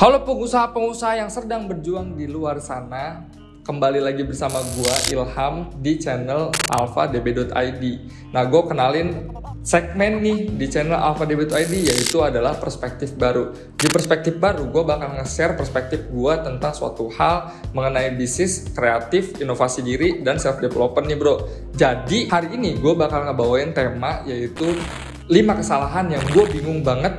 Halo pengusaha-pengusaha yang sedang berjuang di luar sana, kembali lagi bersama gua Ilham di channel alfadb.id. Nah, gue kenalin segmen nih di channel alfadb.id, yaitu adalah perspektif baru. Di perspektif baru, gue bakal nge-share perspektif gue tentang suatu hal mengenai bisnis, kreatif, inovasi diri, dan self-development nih bro. Jadi hari ini gue bakal ngebawain tema yaitu 5 kesalahan yang gue bingung banget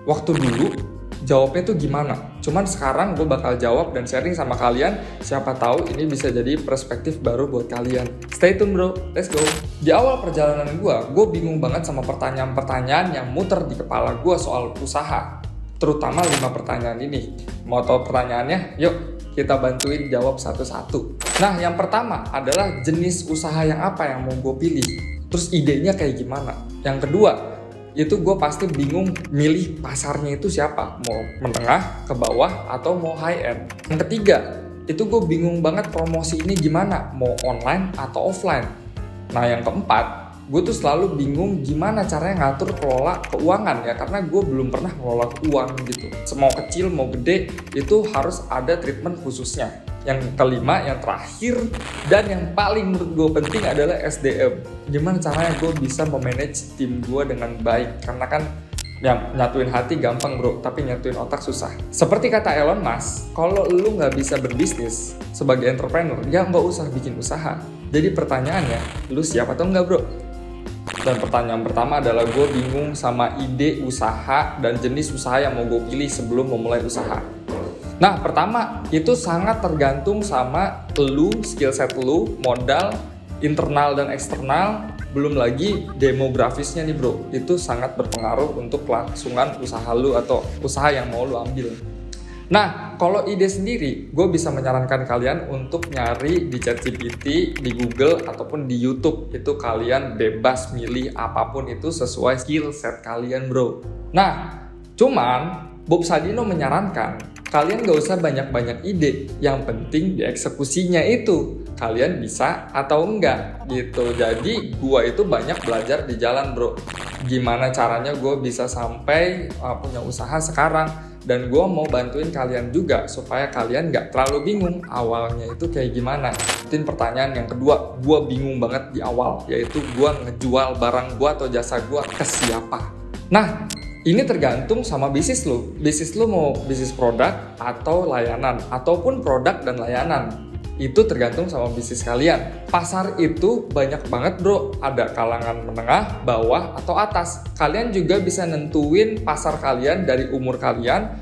waktu dulu jawabnya tuh gimana. Cuman sekarang gue bakal jawab dan sharing sama kalian. Siapa tahu ini bisa jadi perspektif baru buat kalian. Stay tune bro, let's go. Di awal perjalanan gue bingung banget sama pertanyaan-pertanyaan yang muter di kepala gue soal usaha. Terutama 5 pertanyaan ini. Mau tahu pertanyaannya? Yuk kita bantuin jawab satu-satu. Nah, yang pertama adalah jenis usaha yang apa yang mau gue pilih. Terus idenya kayak gimana. Yang kedua, itu gue pasti bingung milih pasarnya itu siapa, mau menengah, ke bawah, atau mau high end. Yang ketiga, itu gue bingung banget promosi ini gimana, mau online atau offline. Nah yang keempat, gue tuh selalu bingung gimana caranya ngatur kelola keuangan ya, karena gue belum pernah ngelola uang gitu. Mau kecil mau gede itu harus ada treatment khususnya. Yang kelima, yang terakhir, dan yang paling menurut gue penting adalah SDM. Gimana caranya gue bisa memanage tim gue dengan baik. Karena kan yang nyatuin hati gampang bro, tapi nyatuin otak susah. Seperti kata Elon Musk, kalau lu nggak bisa berbisnis sebagai entrepreneur, ya nggak usah bikin usaha. Jadi pertanyaannya, lu siap atau enggak bro? Dan pertanyaan pertama adalah gue bingung sama ide usaha dan jenis usaha yang mau gue pilih sebelum memulai usaha. Nah, pertama, itu sangat tergantung sama lu, skill set lu, modal, internal dan eksternal, belum lagi demografisnya nih bro. Itu sangat berpengaruh untuk kelangsungan usaha lu atau usaha yang mau lu ambil. Nah, kalau ide sendiri, gue bisa menyarankan kalian untuk nyari di ChatGPT, di Google, ataupun di YouTube. Itu kalian bebas milih apapun itu sesuai skill set kalian bro. Nah, cuman Bob Sadino menyarankan kalian gak usah banyak-banyak ide, yang penting dieksekusinya itu kalian bisa atau enggak gitu. Jadi gue itu banyak belajar di jalan bro, gimana caranya gue bisa sampai punya usaha sekarang. Dan gue mau bantuin kalian juga supaya kalian gak terlalu bingung awalnya itu kayak gimana. Itu pertanyaan yang kedua, gue bingung banget di awal, yaitu gue ngejual barang gue atau jasa gue ke siapa. Nah, ini tergantung sama bisnis lu. Bisnis lu mau bisnis produk atau layanan, ataupun produk dan layanan. Itu tergantung sama bisnis kalian. Pasar itu banyak banget bro. Ada kalangan menengah, bawah, atau atas. Kalian juga bisa nentuin pasar kalian dari umur kalian,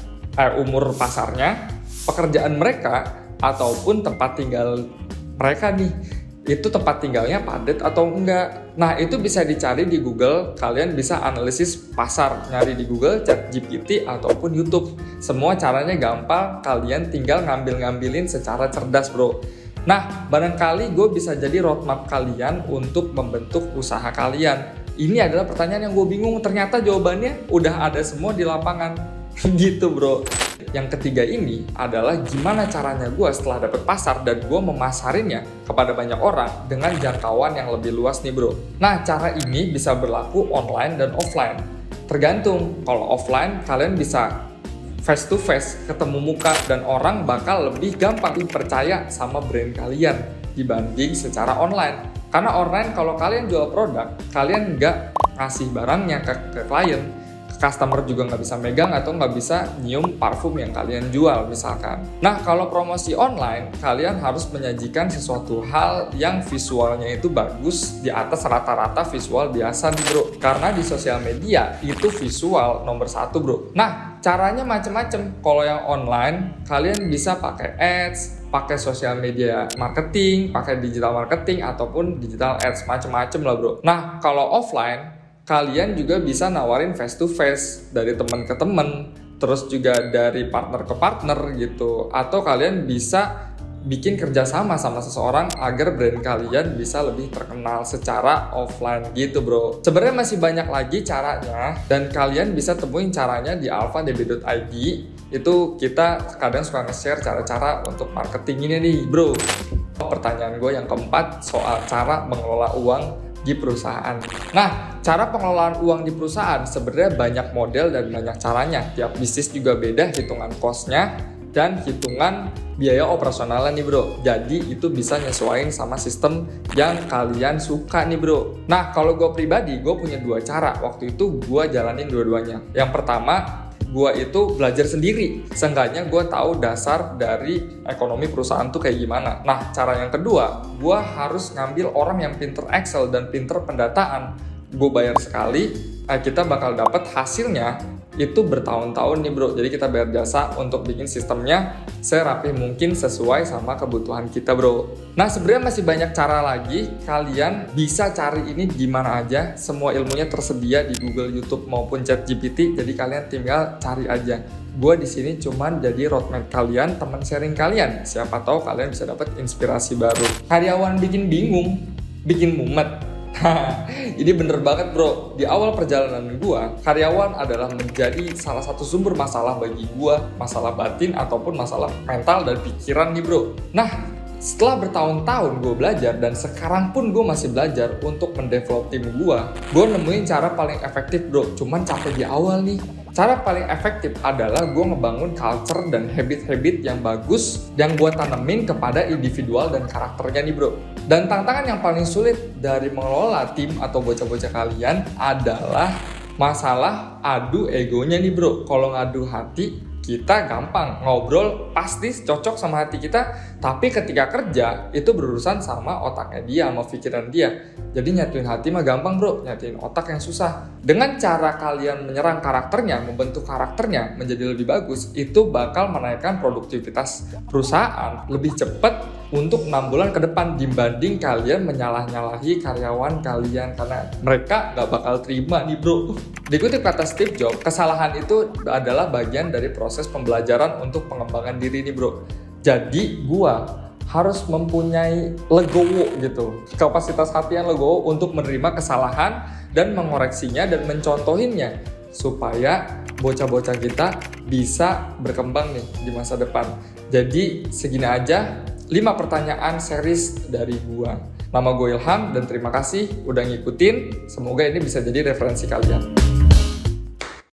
umur pasarnya, pekerjaan mereka, ataupun tempat tinggal mereka nih. Itu tempat tinggalnya padat atau enggak. Nah, itu bisa dicari di Google. Kalian bisa analisis pasar, nyari di Google, ChatGPT, ataupun YouTube. Semua caranya gampang, kalian tinggal ngambil-ngambilin secara cerdas bro. Nah, barangkali gue bisa jadi roadmap kalian untuk membentuk usaha kalian. Ini adalah pertanyaan yang gue bingung, ternyata jawabannya udah ada semua di lapangan. Gitu bro. Yang ketiga ini adalah gimana caranya gue setelah dapet pasar dan gue memasarinnya kepada banyak orang dengan jangkauan yang lebih luas nih bro. Nah, cara ini bisa berlaku online dan offline. Tergantung, kalau offline kalian bisa face to face, ketemu muka, dan orang bakal lebih gampang percaya sama brand kalian dibanding secara online. Karena online kalau kalian jual produk, kalian nggak ngasih barangnya ke klien. Customer juga nggak bisa megang atau nggak bisa nyium parfum yang kalian jual misalkan. Nah, kalau promosi online, kalian harus menyajikan sesuatu hal yang visualnya itu bagus di atas rata-rata visual biasa nih bro. Karena di sosial media itu visual nomor 1 bro. Nah, caranya macem-macem. Kalau yang online, kalian bisa pakai ads, pakai sosial media marketing, pakai digital marketing, ataupun digital ads, macem-macem lah bro. Nah, kalau offline, kalian juga bisa nawarin face to face dari teman ke teman, terus juga dari partner ke partner gitu. Atau kalian bisa bikin kerjasama sama seseorang agar brand kalian bisa lebih terkenal secara offline gitu bro. Sebenarnya masih banyak lagi caranya dan kalian bisa temuin caranya di alfadb.id. Itu kita kadang suka nge-share cara-cara untuk marketing ini nih bro. Pertanyaan gue yang keempat soal cara mengelola uang di perusahaan. Nah, cara pengelolaan uang di perusahaan sebenarnya banyak model dan banyak caranya. Tiap bisnis juga beda hitungan cost-nya dan hitungan biaya operasionalnya nih bro. Jadi itu bisa nyesuaiin sama sistem yang kalian suka nih bro. Nah, kalau gue pribadi, gue punya 2 cara. Waktu itu gue jalanin dua-duanya. Yang pertama, gue itu belajar sendiri. Seenggaknya gue tahu dasar dari ekonomi perusahaan tuh kayak gimana. Nah, cara yang kedua, gue harus ngambil orang yang pinter Excel dan pinter pendataan. Gue bayar sekali, kita bakal dapat hasilnya itu bertahun-tahun nih bro. Jadi kita bayar jasa untuk bikin sistemnya serapih mungkin sesuai sama kebutuhan kita bro. Nah, sebenarnya masih banyak cara lagi. Kalian bisa cari ini di mana aja. Semua ilmunya tersedia di Google, YouTube maupun ChatGPT. Jadi kalian tinggal cari aja. Gue di sini cuman jadi roadmap kalian, teman sharing kalian. Siapa tahu kalian bisa dapat inspirasi baru. Karyawan bikin bingung, bikin mumet. Ini bener banget bro. Di awal perjalanan gua, karyawan adalah menjadi salah satu sumber masalah bagi gua, masalah batin ataupun masalah mental dan pikiran nih bro. Nah, setelah bertahun-tahun gue belajar dan sekarang pun gue masih belajar untuk mendevelop tim gue nemuin cara paling efektif bro. Cuman capek di awal nih. Cara paling efektif adalah gue ngebangun culture dan habit-habit yang bagus yang gue tanemin kepada individual dan karakternya nih bro. Dan tantangan yang paling sulit dari mengelola tim atau bocah-bocah kalian adalah masalah adu egonya nih bro. Kalau ngadu hati, kita gampang ngobrol, pasti cocok sama hati kita, tapi ketika kerja itu berurusan sama otaknya dia, sama pikiran dia. Jadi nyatuin hati mah gampang bro, nyatuin otak yang susah. Dengan cara kalian menyerang karakternya, membentuk karakternya menjadi lebih bagus, itu bakal menaikkan produktivitas perusahaan lebih cepat untuk 6 bulan ke depan dibanding kalian menyalah-nyalahi karyawan kalian, karena mereka gak bakal terima nih bro. Dikutip kata Steve Jobs, kesalahan itu adalah bagian dari proses pembelajaran untuk pengembangan diri nih bro. Jadi gua harus mempunyai legowo gitu, kapasitas hati yang legowo untuk menerima kesalahan dan mengoreksinya dan mencontohinnya supaya bocah-bocah kita bisa berkembang nih di masa depan. Jadi segini aja 5 pertanyaan series dari gua. Nama gue Ilham dan terima kasih udah ngikutin. Semoga ini bisa jadi referensi kalian.